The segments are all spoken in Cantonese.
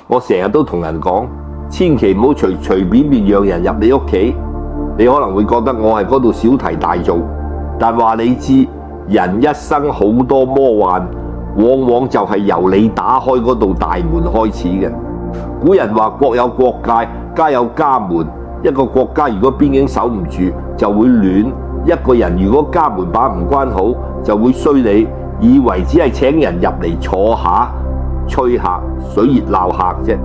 我成日都同人講，千祈唔好隨便讓人入你屋企。你可能會覺得我係嗰度小題大做，但話你知，人一生好多魔幻，往往就係由你打開嗰道大門開始嘅。古人話國有國界，家有家門。一個國家如果邊境守唔住，就會亂；一個人如果家門把唔關好，就會衰你。以為只係請人入嚟坐下、吹下、水熱鬧客啫。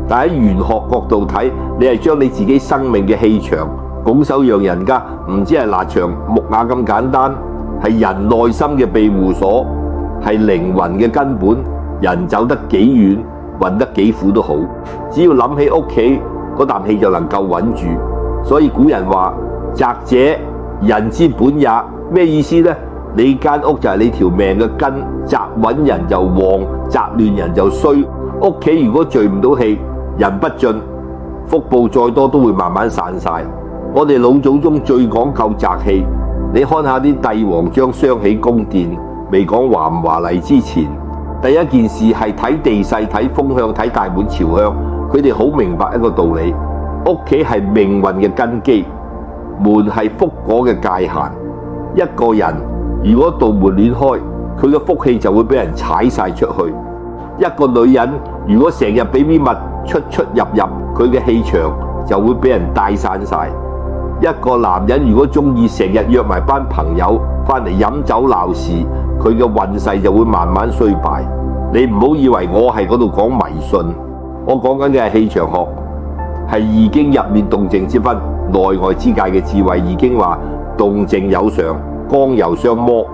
但喺玄學角度睇，你係將你自己生命嘅氣場拱手讓人家，唔止係拿牆木瓦咁簡單，係人內心嘅庇護所，係靈魂嘅根本。人走得幾遠，混得幾苦都好，只要諗起屋企嗰啖氣就能夠穩住。所以古人話：宅者人之本也。咩意思呢？你間屋就係你條命嘅根，宅穩人就旺，宅亂人就衰。屋企如果聚唔到氣，人不進，福報再多都會慢慢散晒。我哋老祖宗最講究宅氣，你看下啲帝王將雙喜宮殿，未講華唔華麗之前，第一件事係睇地勢、睇風向、睇大門朝向。佢哋好明白一個道理：屋企係命運嘅根基，門係福果嘅界限。一個人如果道門亂開，佢嘅福氣就會俾人踩晒出去。一個女人如果成日俾啲物出入，佢嘅氣場就會俾人帶散晒。一個男人如果中意成日約埋班朋友翻嚟飲酒鬧事，佢嘅運勢就會慢慢衰敗。你唔好以為我係嗰度講迷信，我講緊嘅係氣場學，係易經入面動靜之分，內外之界嘅智慧。易經話動靜有常，剛柔相摩，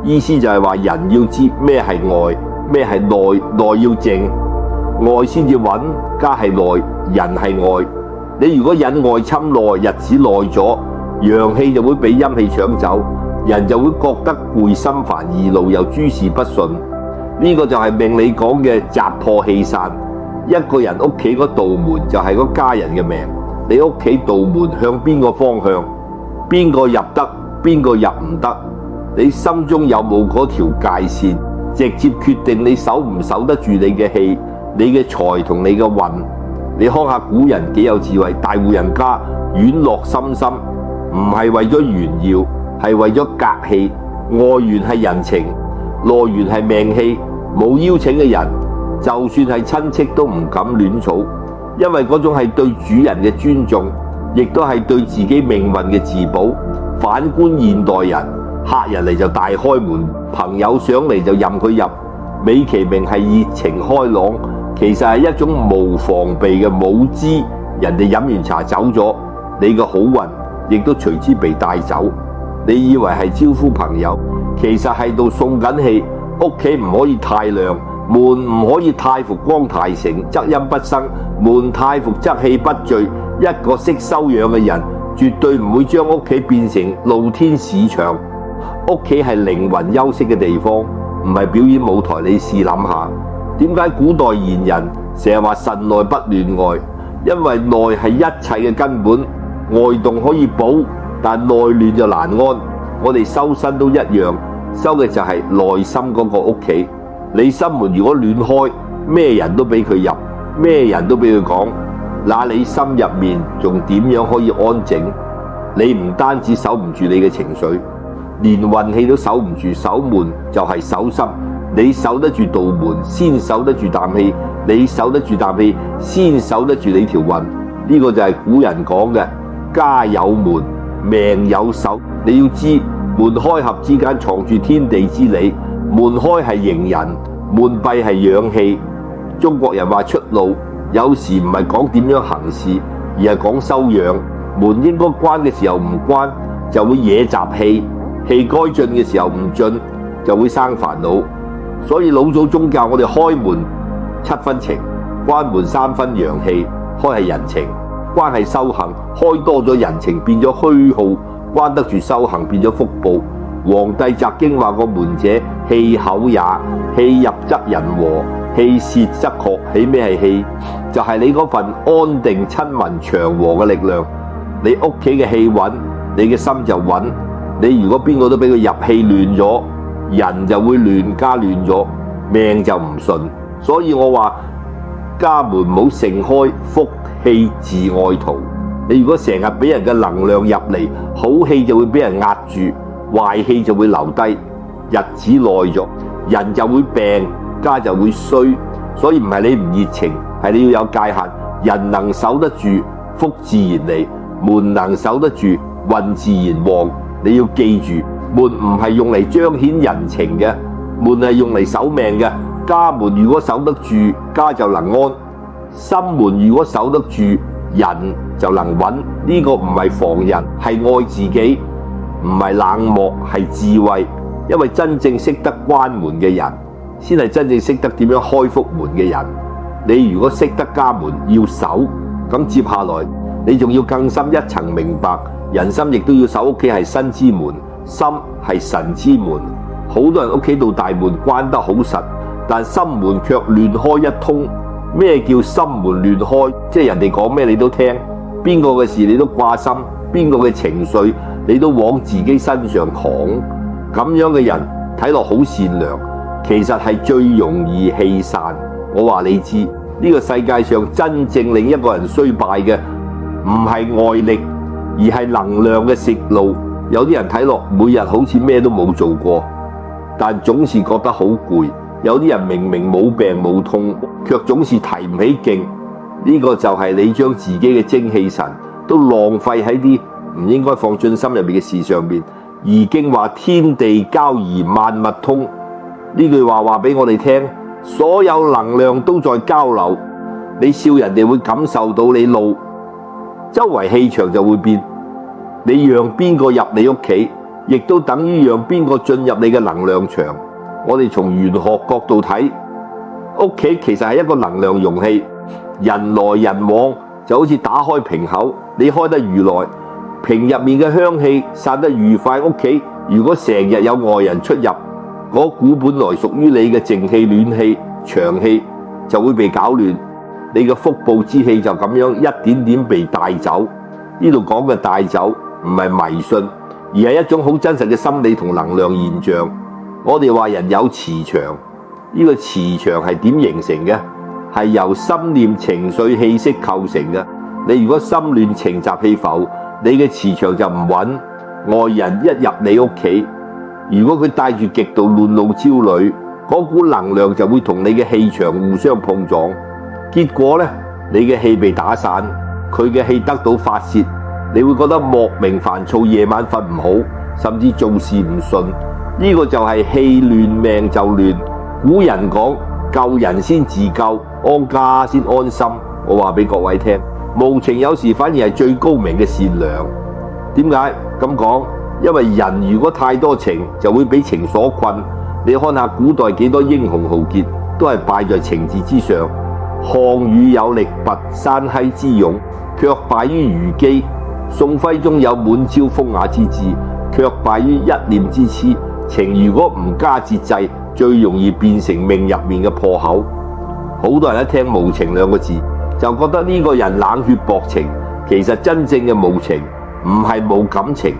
意思就係話人要知咩係外，咩係內，內要靜，外先至穩，家係內，人係外。你如果引外侵內，日子耐咗，陽氣就會俾陰氣搶走，人就會覺得攰心煩易怒，又諸事不順。呢個就係命理講嘅宅破氣散。一個人屋企嗰道門就係嗰家人嘅命。你屋企道門向邊個方向，邊個入得，邊個入唔得，你心中有冇嗰條界線，直接決定你守唔守得住你嘅氣、你嘅財同你嘅運。你看下古人幾有智慧，大戶人家院落深深，唔係為咗炫耀，係為咗隔氣。外緣係人情，內緣係命氣。冇邀請嘅人，就算係親戚都唔敢亂嘈，因為嗰種係對主人嘅尊重，亦都係對自己命運嘅自保。反觀現代人，客人嚟就大開門，朋友上嚟就任佢入，美其名係熱情開朗，其實係一種無防備嘅無知。人哋飲完茶走咗，你嘅好運亦都隨之被帶走。你以為係招呼朋友，其實係度送緊氣。屋企唔可以太亮，門唔可以太復光太盛，則陰不生；門太復則氣不聚。一個識修養嘅人，絕對唔會將屋企變成露天市場。屋企係靈魂休息嘅地方，唔係表演舞台。你試諗下，點解古代賢人成日話慎內不亂外？因為內係一切嘅根本，外動可以保，但內亂就難安。我哋修身都一樣。收嘅就係內心嗰個屋企。你心門如果亂開，咩人都俾佢入，咩人都俾佢講，那你心入面仲點樣可以安靜？你唔單止守唔住你嘅情緒，連運氣都守唔住。守門就係守心，你守得住道門，先守得住啖氣；你守得住啖氣，先守得住你條運。呢個就係古人講嘅家有門，命有守。你要知門開合之間藏住天地之理，門開係迎人，門閉係養氣。中國人話出路有時唔係講點樣行事，而係講修養。門應該關嘅時候唔關，就會惹雜氣；氣該進嘅時候唔進，就會生煩惱。所以老祖宗教我哋開門7分情，關門3分陽氣。開係人情，關係修行。開多咗人情變咗虛耗，關得住修行變咗福報。黃帝澤經話個門者，氣口也，氣入則人和，氣泄則確。氣咩係氣？就係你嗰份安定親民祥和嘅力量。你屋企嘅氣穩，你嘅心就穩。你如果邊個都俾佢入氣亂咗，人就會亂加亂咗，命就唔順。所以我話家門唔好盛開，福氣自外逃。你如果成日俾人嘅能量入嚟，好氣就會俾人壓住，壞氣就會留低。日子耐咗，人就會病，家就會衰。所以唔係你唔熱情，係你要有界限。人能守得住，福自然嚟；門能守得住，運自然旺。你要記住，門唔係用嚟彰顯人情嘅，門係用嚟守命嘅。家門如果守得住，家就能安；心門如果守得住，人就能穩。呢個唔係防人，係愛自己，唔係冷漠，係智慧。因為真正識得關門嘅人，先係真正識得點樣開福門嘅人。你如果識得家門要守，咁接下來你仲要更深一層明白，人心亦都要守屋企係身之門，心係神之門。好多人屋企度大門關得好實，但心門卻亂開一通。咩叫心門亂開？即係人哋講咩你都聽，邊個嘅事你都掛心，邊個嘅情緒你都往自己身上扛。咁樣嘅人睇落好善良，其實係最容易氣散。我話你知，呢個世界上真正令一個人衰敗嘅，唔係外力，而係能量嘅泄露。有啲人睇落每日好似咩都冇做過，但總是覺得好攰。有啲人明明冇病冇痛，卻總是提唔起勁。呢個就係你將自己嘅精氣神都浪費喺啲唔應該放進心入面嘅事上面。易經話天地交宜，萬物通。呢句話話俾我哋聽，所有能量都在交流。你笑人哋會感受到你怒，周圍氣場就會變。你讓邊個入你屋企，亦都等於讓邊個進入你嘅能量場。我哋從玄學角度睇，屋企其實係一個能量容器，人來人往就好似打開瓶口，你開得愈耐，瓶入面嘅香氣散得愉快。屋企如果成日有外人出入，嗰股本來屬於你嘅靜氣、暖氣、長氣就會被搞亂，你嘅福報之氣就咁樣一點點被帶走。呢度講嘅帶走唔係迷信，而係一種好真實嘅心理同能量現象。我哋話人有磁場，呢個磁場係點形成嘅？係由心念、情緒、氣息構成嘅。你如果心亂、情雜氣浮，你嘅磁場就唔穩。外人一入你屋企，如果佢帶住極度亂怒焦慮，嗰股能量就會同你嘅氣場互相碰撞，結果呢，你嘅氣被打散，佢嘅氣得到發泄，你會覺得莫名煩躁，夜晚瞓唔好，甚至做事唔順。呢個就係氣亂命就亂。古人講救人先自救，安家先安心。我話俾各位聽，無情有時反而係最高明嘅善良。點解咁講？因為人如果太多情，就會俾情所困。你看下古代幾多英雄豪傑都係敗在情字之上。項羽有力拔山溪之勇，卻敗於虞姬；宋徽宗有滿招風雅之志，卻敗於一念之痴。情如果唔加節制，最容易變成命入面嘅破口。好多人一聽無情兩個字，就覺得呢個人冷血薄情。其實真正嘅無情唔係冇感情，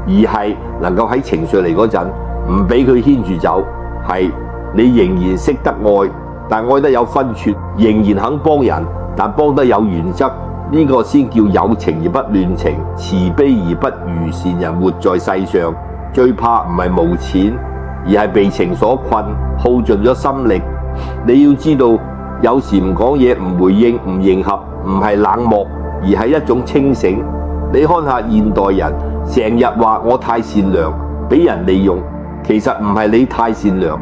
而係能夠喺情緒嚟嗰陣唔俾佢牽住走。係你仍然識得愛，但愛得有分寸，仍然肯幫人，但幫得有原則。呢個先叫有情而不亂情，慈悲而不愚善人活在世上。最怕唔係無錢，而係被情所困，耗盡咗心力。你要知道，有時唔講嘢、唔回應、唔迎合，唔係冷漠，而係一種清醒。你看下現代人，成日話我太善良，俾人利用。其實唔係你太善良，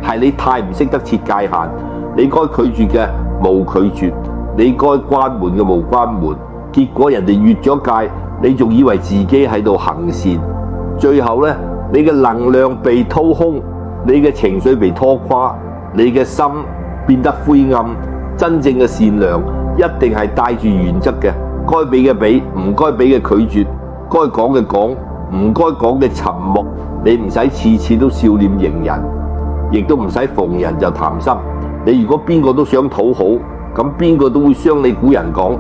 係你太唔識得設界限。你該拒絕嘅冇拒絕，你該關門嘅冇關門。結果人哋越咗界，你仲以為自己喺度行善。最後呢，你嘅能量被掏空，你嘅情緒被拖垮，你嘅心變得灰暗。真正嘅善良一定係帶住原則嘅，該俾嘅俾，唔該俾嘅拒絕，該講嘅講，唔該講嘅沉默。你唔使次次都笑臉迎人，亦都唔使逢人就談心。你如果邊個都想討好，咁邊個都會傷你。古人講，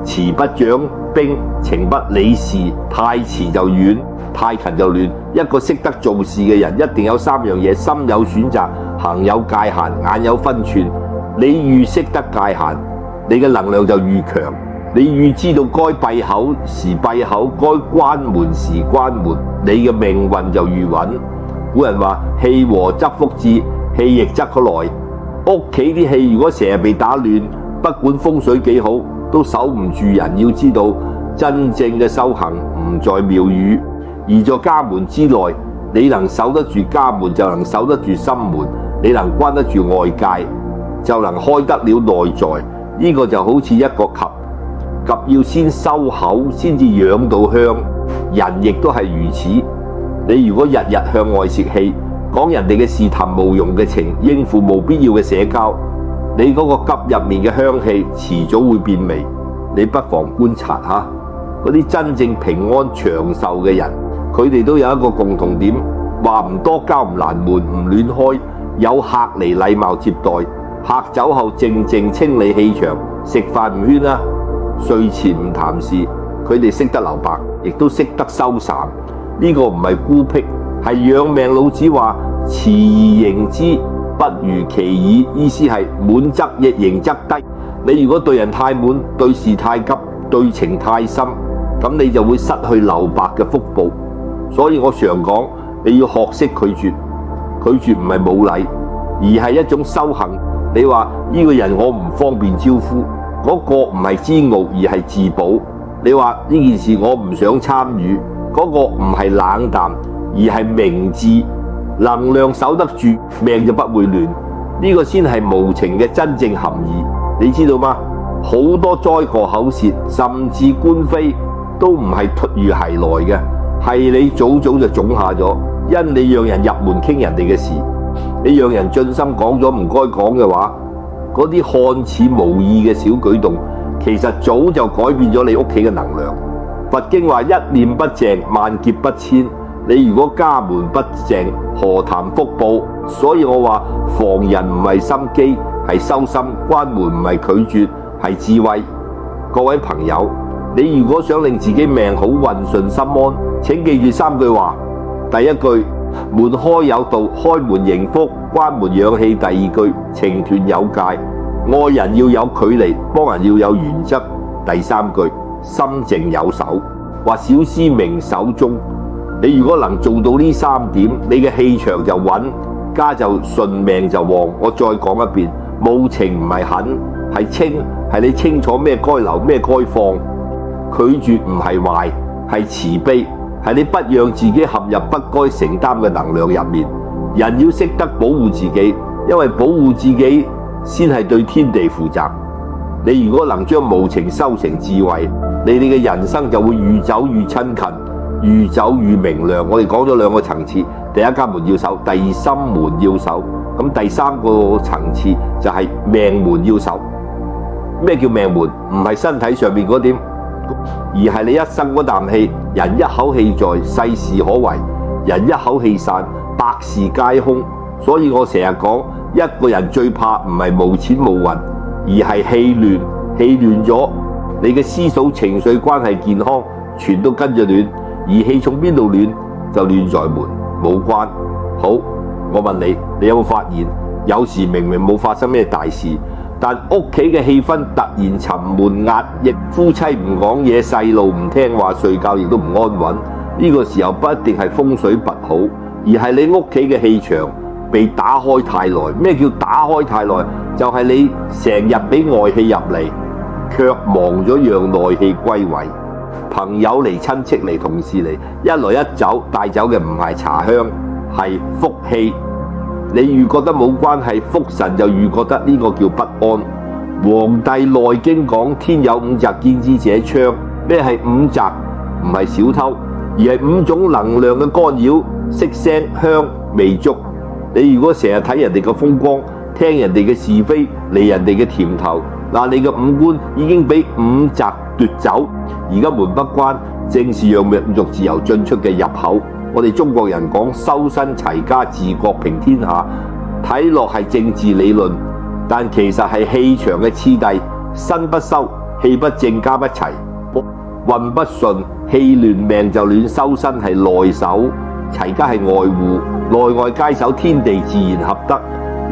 慈不掌兵，情不理事，太遲就遠，太勤就亂。一個識得做事嘅人，一定有三樣嘢：心有選擇，行有界限，眼有分寸。你越識得界限，你嘅能量就愈強。你愈知道該閉口時閉口，該關門時關門，你嘅命運就愈穩。古人話：氣和則福至，氣逆則來。屋企啲氣如果成日被打亂，不管風水幾好，都守唔住人。要知道真正嘅修行唔在廟宇，而在家門之內。你能守得住家門，就能守得住心門；你能關得住外界，就能開得了內在。呢個就好似一個及要先收口，先至養到香。人亦都係如此。你如果日日向外泄氣，講人哋嘅事談無用嘅情，應付無必要嘅社交，你嗰個急入面嘅香氣遲早會變微。你不妨觀察下嗰啲真正平安長壽嘅人，佢哋都有一個共同點，話唔多交唔難門，唔亂開，有客嚟禮貌接待，客走後靜靜清理氣場，食飯唔喧啦，睡前唔談事。佢哋識得留白，亦都識得收散。呢個唔係孤僻，係養命。老子話：持而盈之，不如其已。意思係滿則溢，盈則低。你如果對人太滿，對事太急，對情太深，咁你就會失去留白嘅福報。所以我常講，你要學識拒絕。拒絕唔係冇禮，而係一種修行。你話呢個人我唔方便招呼，嗰個唔係煎熬，而係自保。你話呢件事我唔想參與，嗰個唔係冷淡，而係明智。能量守得住，命就不會亂。呢個先係無情嘅真正含義。你知道嗎？好多災禍口舌，甚至官非，都唔係突如其來嘅，係你早早就種下咗。因你讓人入門傾人哋嘅事，你讓人盡心講咗唔該講嘅話，嗰啲看似無意嘅小舉動，其實早就改變咗你屋企嘅能量。佛經話：一念不淨，萬劫不遷。你如果家門不淨，何談福報？所以我話防人唔係心機，係修心；關門唔係拒絕，係智慧。各位朋友，你如果想令自己命好、運順心安，請記住三句話。第一句，門開有道，開門迎福；關門養氣。第二句，情斷有界，愛人要有距離，幫人要有原則。第三句，心靜有守，話小師明守中。你如果能做到呢三點，你嘅氣場就穩，家就順，命就旺。我再講一遍，無情唔係狠，係清，係你清楚咩該留，咩該放。拒絕唔係壞，係慈悲，係你不讓自己陷入不該承擔嘅能量入面。人要識得保護自己，因為保護自己先係對天地負責。你如果能將無情修成智慧，你哋嘅人生就會愈走愈親近，愈走愈明亮。我哋講咗兩個層次，第一家門要守，第二心門要守。咁第三個層次就係命門要守。咩叫命門？唔係身體上面嗰點，而係你一生嗰啖氣。人一口氣在，世事可為；人一口氣散，百事皆空。所以我成日講，一個人最怕唔係無錢無運，而係氣亂。氣亂咗，你嘅思想、情緒、關係、健康，全都跟住亂。而氣從邊度亂，就亂在門，冇關。好，我問你，你有冇發現，有時明明冇發生咩大事，但屋企嘅氣氛突然沉悶壓抑，夫妻唔講嘢，細路唔聽話，睡覺亦都唔安穩。呢個時候不一定係風水不好，而係你屋企嘅氣場被打開太耐。咩叫打開太耐？就係你成日俾外氣入嚟，卻忘咗讓內氣歸位。朋友嚟、親戚嚟、同事嚟，一來一走，帶走嘅唔係茶香，係福氣。你愈覺得冇關係，福神就愈覺得呢個叫不安。黃帝內經講：天有五澤，見之者昌。咩係五澤？唔係小偷，而係五種能量嘅干擾，色聲香味觸。你如果成日睇人哋嘅風光，聽人哋嘅是非，嚟人哋嘅甜頭，嗱，你嘅五官已經俾五澤奪走。而家門不關，正是讓民族自由進出嘅入口。我哋中國人講修身齊家治國平天下，睇落係政治理論，但其實係氣場嘅次第。身不修，氣不正，家不齊，運不順，氣亂命就亂。修身係內守，齊家係外護，內外皆守，天地自然合得。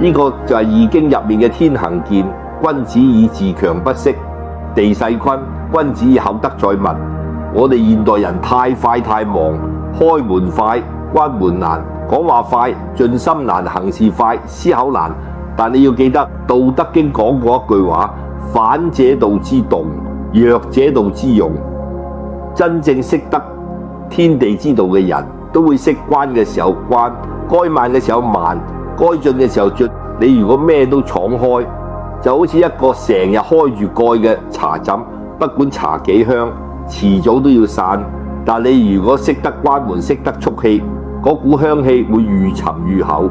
呢個就係易經入面嘅天行健。君子以自強不息。地勢坤，君子以厚德載物。我哋現代人太快太忙，開門快，關門難，講話快，盡心難，行事快，思考難。但你要記得，《道德經》講過一句話：反者道之動，弱者道之用。真正識得天地之道嘅人，都會識關嘅時候關，該慢嘅時候慢，該進嘅時候進。你如果咩都敞開，就好似一個成日開住蓋嘅茶枕，不管茶幾香，遲早都要散。但你如果識得關門，識得蓄氣，嗰股香氣會愈沉愈厚，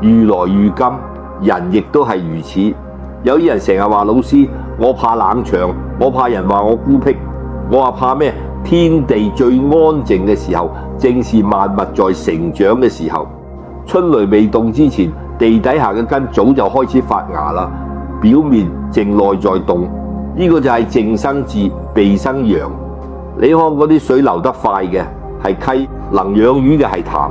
愈來愈甘。人亦都係如此。有啲人成日話老師，我怕冷場，我怕人話我孤僻。我話怕咩？天地最安靜嘅時候，正是萬物在成長嘅時候。春雷未動之前，地底下嘅根早就開始發芽啦。表面靜內在動，呢個就係靜生智，備生陽。你看嗰啲水流得快嘅係溪，能養魚嘅係潭。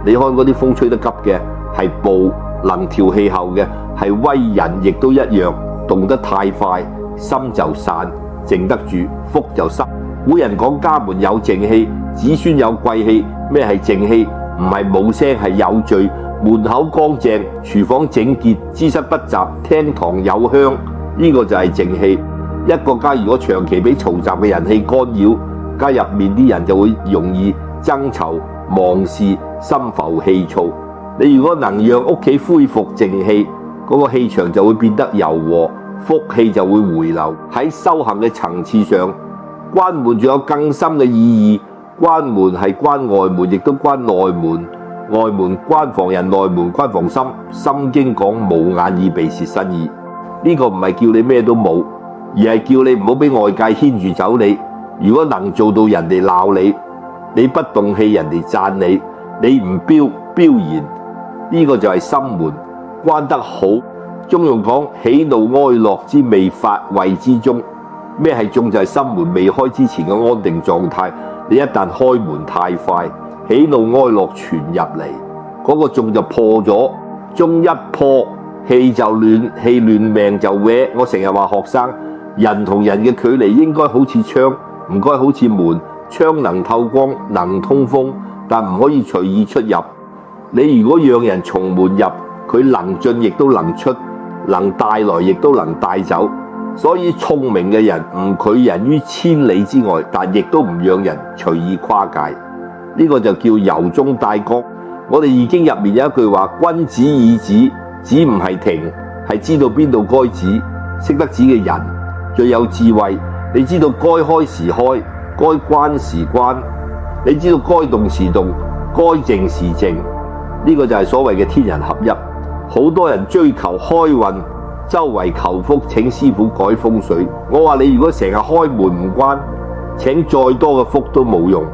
你看嗰啲風吹得急嘅係暴，能調氣候嘅係威。人亦都一樣，動得太快，心就散，靜得住，福就生。古人講家門有靜氣，子孫有貴氣。咩係靜氣？唔係冇聲，係有序。門口乾淨，廚房整潔，姿室不雜，廳堂有香，呢個就係靜氣。一個家如果長期俾嘈雜嘅人氣干擾，家入面啲人就會容易爭吵、忘事、心浮氣躁。你如果能讓屋企恢復靜氣，嗰個氣場就會變得柔和，福氣就會回流。喺修行嘅層次上，關門仲有更深嘅意義。關門係關外門，亦都關內門。外門關防人，內門關防心。心經講無眼耳鼻舌身意，呢個唔係叫你咩都冇，而係叫你唔好俾外界牽住走你。如果能做到人哋鬧你，你不動氣，人哋讚你，你唔飆然，呢個就係心門關得好。中庸講喜怒哀樂之未發位之中，咩係中？就係心門未開之前嘅安定狀態。你一旦開門太快，喜怒哀樂傳入嚟，嗰個中就破咗。中一破，氣就亂，氣亂命就歪。我成日話學生，人同人嘅距離應該好似窗，唔該好似門。窗能透光，能通風，但唔可以隨意出入。你如果讓人從門入，佢能進亦都能出，能帶來亦都能帶走。所以聰明嘅人唔拒人於千里之外，但亦都唔讓人隨意跨界。呢個就叫由衷帶剛。我哋易經入面有一句話：君子以止，止唔係停，係知道邊度該止。識得止嘅人最有智慧。你知道該開時開，該關時關，你知道該動時動，該靜時靜。呢個就係所謂嘅天人合一。好多人追求開運，周圍求福，請師傅改風水。我話你如果成日開門唔關，請再多嘅福都冇用。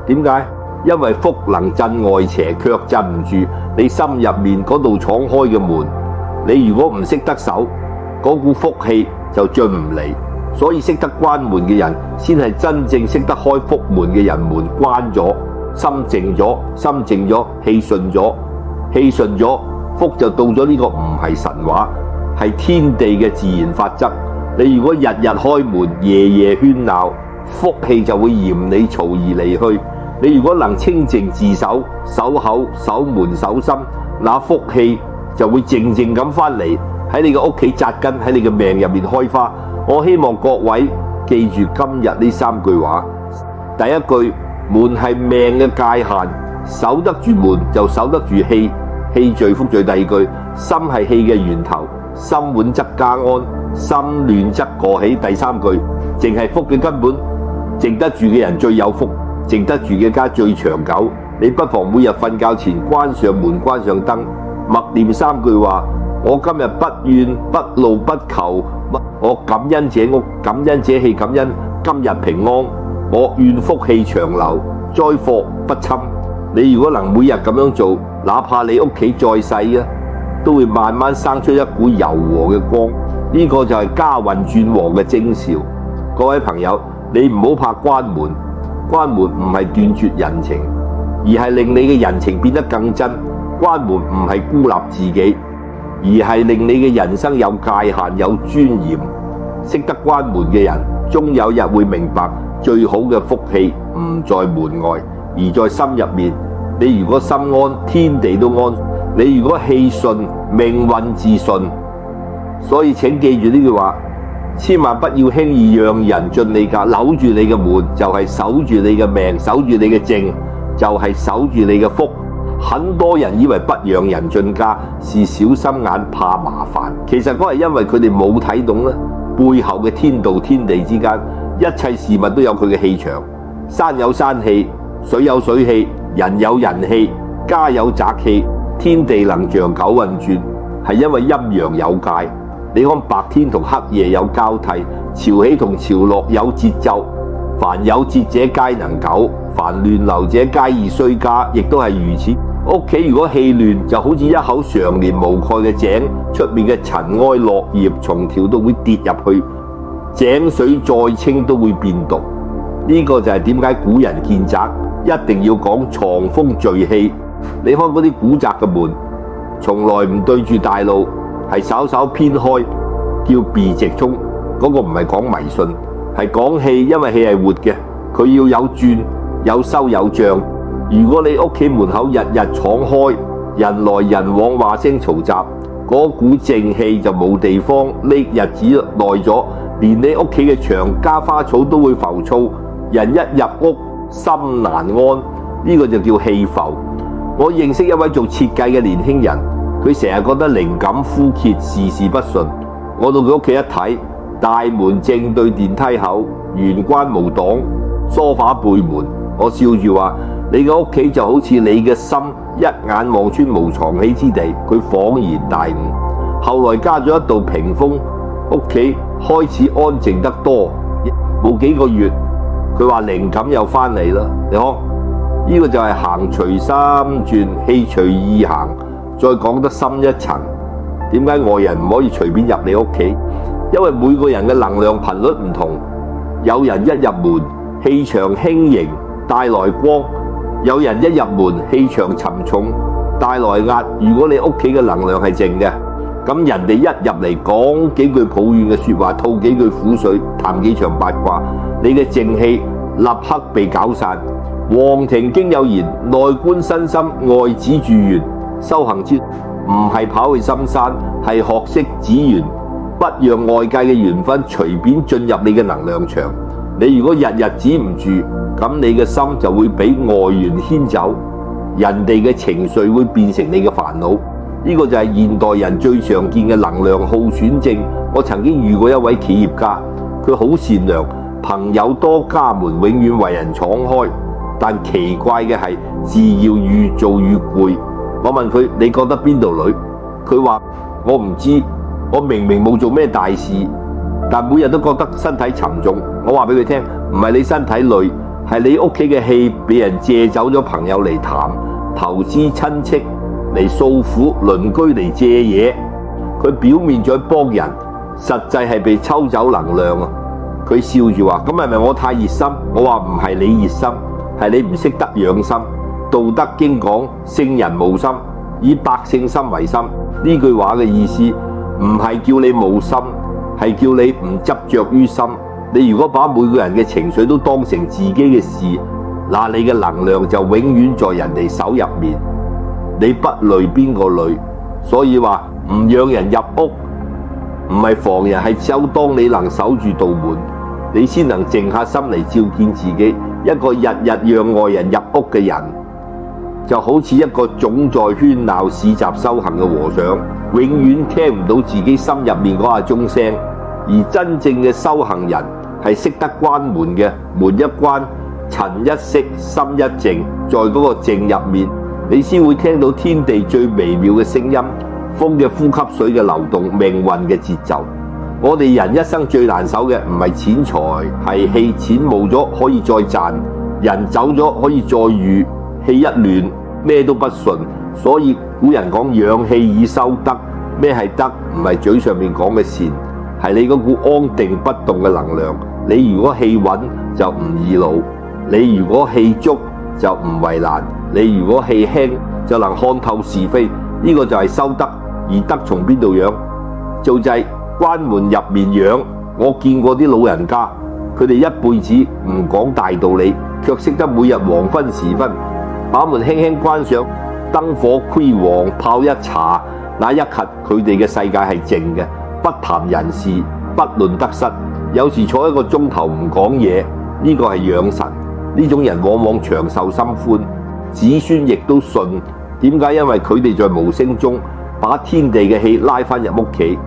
點解？因為福能鎮外邪，卻鎮唔住你心入面嗰道敞開嘅門。你如果唔識得守，嗰股福氣就進唔嚟。所以識得關門嘅人，先係真正識得開福門嘅人。門關咗，心靜咗，心靜咗，氣順咗，氣順咗，福就到咗。呢個唔係神話，係天地嘅自然法則。你如果日日開門，夜夜喧鬧，福氣就會嫌你嘈而離去。你如果能清靜自守，守口、守門、守心，那福氣就會靜靜咁返嚟，喺你嘅屋企紮根，喺你嘅命入面開花。我希望各位記住今日呢3句話。第一句，門係命嘅界限，守得住門就守得住氣，氣聚福聚。第二句，心係氣嘅源頭，心滿則家安，心亂則過喜。第三句，靜係福嘅根本，靜得住嘅人最有福，靜得住嘅家最長久。你不妨每日瞓覺前關上門，關上燈，默念3句話：我今日不怨不怒不求，我感恩這屋，感恩這氣，感恩今日平安。我願福氣長流，災禍不侵。你如果能每日咁樣做，哪怕你屋企再細啊，都會慢慢生出一股柔和嘅光。呢個就係家運轉旺嘅徵兆。各位朋友，你唔好怕關門，關門唔係斷絕人情，而係令你嘅人情變得更真。關門唔係孤立自己，而係令你嘅人生有界限、有尊嚴。識得關門嘅人，終有日會明白，最好嘅福氣唔在門外，而在心入面。你如果心安，天地都安；你如果氣順，命運自順。所以請記住呢句話，千萬不要輕易讓人進你家，扭住你嘅門，就係守住你嘅命，守住你嘅正，就係守住你嘅福。很多人以為不讓人進家是小心眼怕麻煩，其實嗰係因為佢哋冇睇懂咧背後嘅天道天地之間，一切事物都有佢嘅氣場，山有山氣，水有水氣，人有人氣，家有宅氣，天地能長久運轉，係因為陰陽有界。你看白天同黑夜有交替，潮起同潮落有節奏，凡有節者皆能久，凡亂流者皆易衰家，亦都係如此。屋企如果氣亂，就好似一口常年無蓋嘅井，出面嘅塵埃落葉蟲條都會跌入去，井水再清都會變毒。呢個就係點解古人建宅一定要講藏風聚氣。你看嗰啲古宅嘅門，從來唔對住大路，係稍稍偏開，叫避直衝。嗰個唔係講迷信，係講氣，因為氣係活嘅，佢要有轉有收有漲。如果你屋企門口日日敞開，人來人往話聲嘈雜，嗰股正氣就冇地方匿。日子耐咗，連你屋企嘅牆加花草都會浮躁，人一入屋心難安，呢個就叫氣浮。我認識一位做設計嘅年輕人，佢成日覺得靈感枯竭，事事不順。我到佢屋企一睇，大門正對電梯口，玄關無擋，梳化背門。我笑住話：你嘅屋企就好似你嘅心，一眼望穿無藏起之地。佢恍然大悟。後來加咗一道屏風，屋企開始安靜得多。冇幾個月，佢話靈感又翻嚟啦。你看，呢個就係行隨心轉，氣隨意行。再講得深一層，點解外人唔可以隨便入你屋企？因為每個人嘅能量頻率唔同，有人一入門氣場輕盈，帶來光；有人一入門氣場沉重，帶來壓。如果你屋企嘅能量係靜嘅，咁人哋一入嚟講幾句抱怨嘅說話，吐幾句苦水，談幾場八卦，你嘅正氣立刻被搞散。黃庭經有言：內觀身心，外止住緣。修行之唔係跑去深山，係學識止緣，不讓外界嘅緣分隨便進入你嘅能量場。你如果日日止唔住，咁你嘅心就會俾外緣牽走，人哋嘅情緒會變成你嘅煩惱。呢個就係現代人最常見嘅能量耗損症。我曾經遇過一位企業家，佢好善良，朋友多，家門永遠為人敞開，但奇怪嘅係事要越做越攰。我問佢：你覺得邊度累？佢話：我唔知，我明明冇做咩大事，但每日都覺得身體沉重。我話俾佢聽：唔係你身體累，係你屋企嘅氣俾人借走咗，朋友嚟談，投資親戚嚟訴苦，鄰居嚟借嘢。佢表面在幫人，實際係被抽走能量啊！佢笑住話：咁係咪我太熱心？我話唔係你熱心，係你唔識得養心。道德經講聖人無心，以百姓心為心。呢句話嘅意思唔係叫你冇心，係叫你唔執着於心。你如果把每個人嘅情緒都當成自己嘅事，那你嘅能量就永遠在人哋手入面。你不累邊個累？所以話唔讓人入屋，唔係防人，係就當你能守住道門，你先能靜下心嚟照見自己。一個日日讓外人入屋嘅人，就好似一個總在喧鬧市集修行嘅和尚，永遠聽唔到自己心入面嗰下鐘聲。而真正嘅修行人係識得關門嘅，門一關，塵一息，心一靜，在嗰個靜入面，你先會聽到天地最微妙嘅聲音，風嘅呼吸，水嘅流動，命運嘅節奏。我哋人一生最難守嘅唔係錢財，係氣。錢冇咗可以再賺，人走咗可以再遇。氣一亂，咩都不順。所以古人講養氣以修德。咩係德？唔係嘴上面講嘅善，係你嗰股安定不動嘅能量。你如果氣穩就唔易老，你如果氣足就唔為難，你如果氣輕就能看透是非。呢個就係修德。而德從邊度養？就係關門入面養。我見過啲老人家，佢哋一輩子唔講大道理，卻識得每日黃昏時分把門輕輕關上，燈火輝煌，泡一茶，那一刻佢哋嘅世界係靜嘅，不談人事，不論得失，有時坐一個鐘頭唔講嘢，呢個係養神。呢種人往往長壽心寬，子孫亦都順。點解？因為佢哋在無聲中把天地嘅氣拉返入屋企。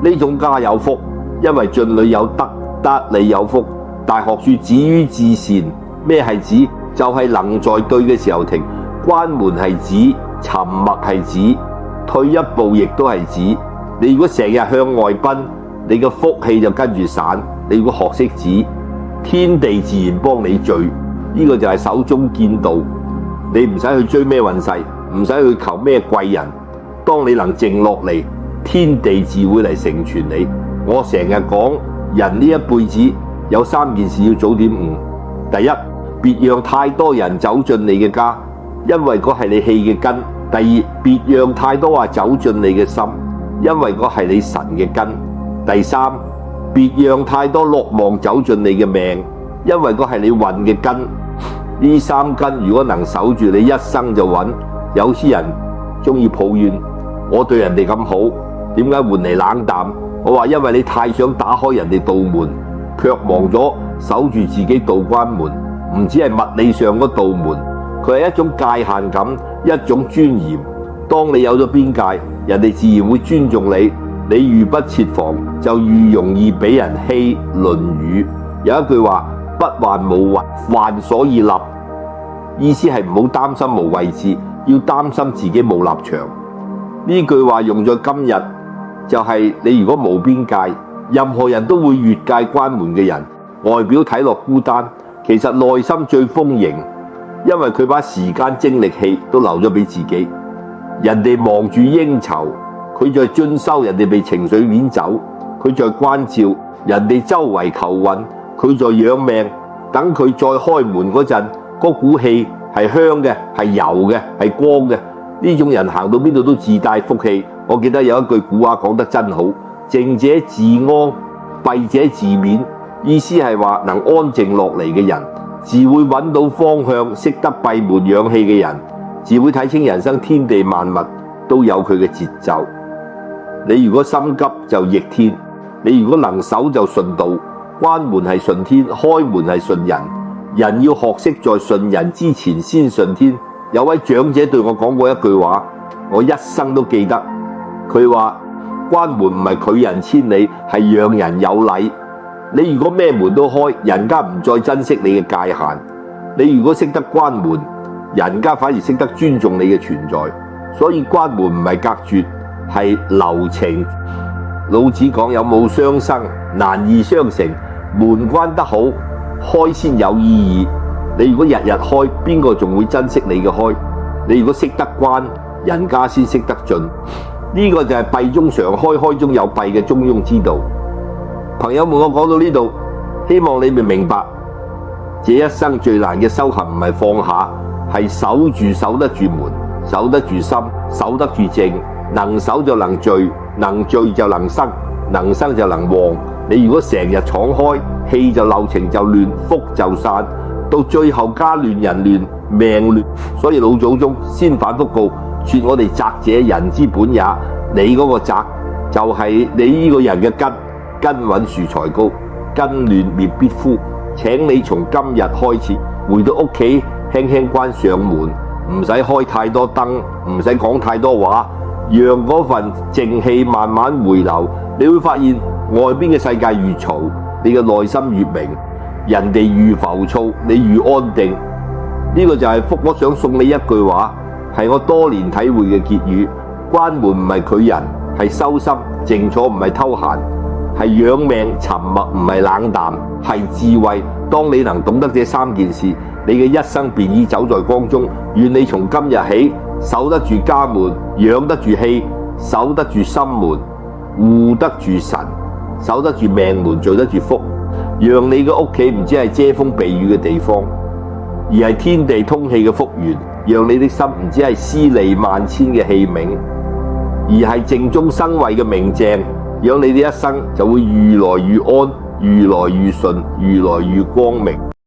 呢種家有福，因為進裏有德，德裏有福。大學說止於至善，咩係止？就係能在對嘅時候停。關門係止，沉默係止，退一步亦都係止。你如果成日向外奔，你嘅福氣就跟住散。你如果學識止，天地自然幫你聚。呢個就係手中見道。你唔使去追咩運勢，唔使去求咩貴人。當你能靜落嚟，天地自會嚟成全你。我成日講，人呢一輩子有3件事要早點悟。第一，別讓太多人走進你嘅家，因為嗰係你氣嘅根。第二，別讓太多話走進你嘅心，因為嗰係你神嘅根。第三，別讓太多樂望走進你嘅命，因為嗰係你運嘅根。呢3根如果能守住，你一生就穩。有啲人中意抱怨，我對人哋咁好，點解換嚟冷淡？我話因為你太想打開人哋道門，卻忘咗守住自己道關門。唔止係物理上嗰道門，佢係一種界限感，一種尊嚴。當你有咗邊界，人哋自然會尊重你。你愈不設防，就愈容易俾人欺。論語有一句話：不患無位，患所以立。意思係唔好擔心無位置，要擔心自己冇立場。呢句話用在今日，就係你如果冇邊界，任何人都會越界關門嘅人，外表睇落孤單，其實內心最豐盈，因為佢把時間精力氣都留咗俾自己。人哋忙住應酬，佢在進修；人哋被情緒攆走，佢在關照；人哋周圍求運，佢在養命。等佢再開門嗰陣，嗰股氣係香嘅，係柔嘅，係光嘅。呢種人行到邊度都自帶福氣。我記得有一句古話講得真好：靜者自安，閉者自勉。意思係話能安靜落嚟嘅人，自會揾到方向；識得閉門養氣嘅人，自會睇清人生天地萬物都有佢嘅節奏。你如果心急就逆天，你如果能守就順道。關門係順天，開門係順人。人要學識在順人之前先順天。有位長者對我講過一句話，我一生都記得。佢話：關門唔係拒人千里，係讓人有禮。你如果咩門都開，人家唔再珍惜你嘅界限；你如果識得關門，人家反而識得尊重你嘅存在。所以關門唔係隔絕，係留情。老子講：有冇相生，難易相成。門關得好，開先有意義。你如果日日開，邊個仲會珍惜你嘅開？你如果識得關，人家先識得進。呢個就係閉中常開，開中有閉嘅中庸之道。朋友們，我講到呢度，希望你們明白，這一生最難嘅修行唔係放下，係守得住門，守得住心，守得住靜。能守就能聚，能聚就能生，能生就能旺。你如果成日敞開，氣就漏，情就亂，福就散，到最後家亂人亂，命亂。所以老祖宗先反覆告：說我哋宅者，人之本也。你嗰個宅就係你呢個人嘅根，根穩樹材高，根亂滅必枯。請你從今日開始回到屋企，輕輕關上門，唔使開太多燈，唔使講太多話，讓嗰份靜氣慢慢回流。你會發現外邊嘅世界越嘈，你嘅內心越明；人哋越浮躁，你越安定。呢個就係福。我想送你一句話，係我多年體會嘅結語：關門唔係拒人，係修心；靜坐唔係偷閒，係養命；沉默唔係冷淡，係智慧。當你能懂得這3件事，你嘅一生便已走在光中。願你從今日起守得住家門，養得住氣，守得住心門，護得住神，守得住命門，做得住福。讓你嘅屋企唔止係遮風避雨嘅地方，而係天地通氣嘅福源。讓你的心唔止係私利萬千嘅器皿。而係正中生慧嘅明鏡，讓你哋一生就會愈來愈安、愈來愈順、愈來愈光明。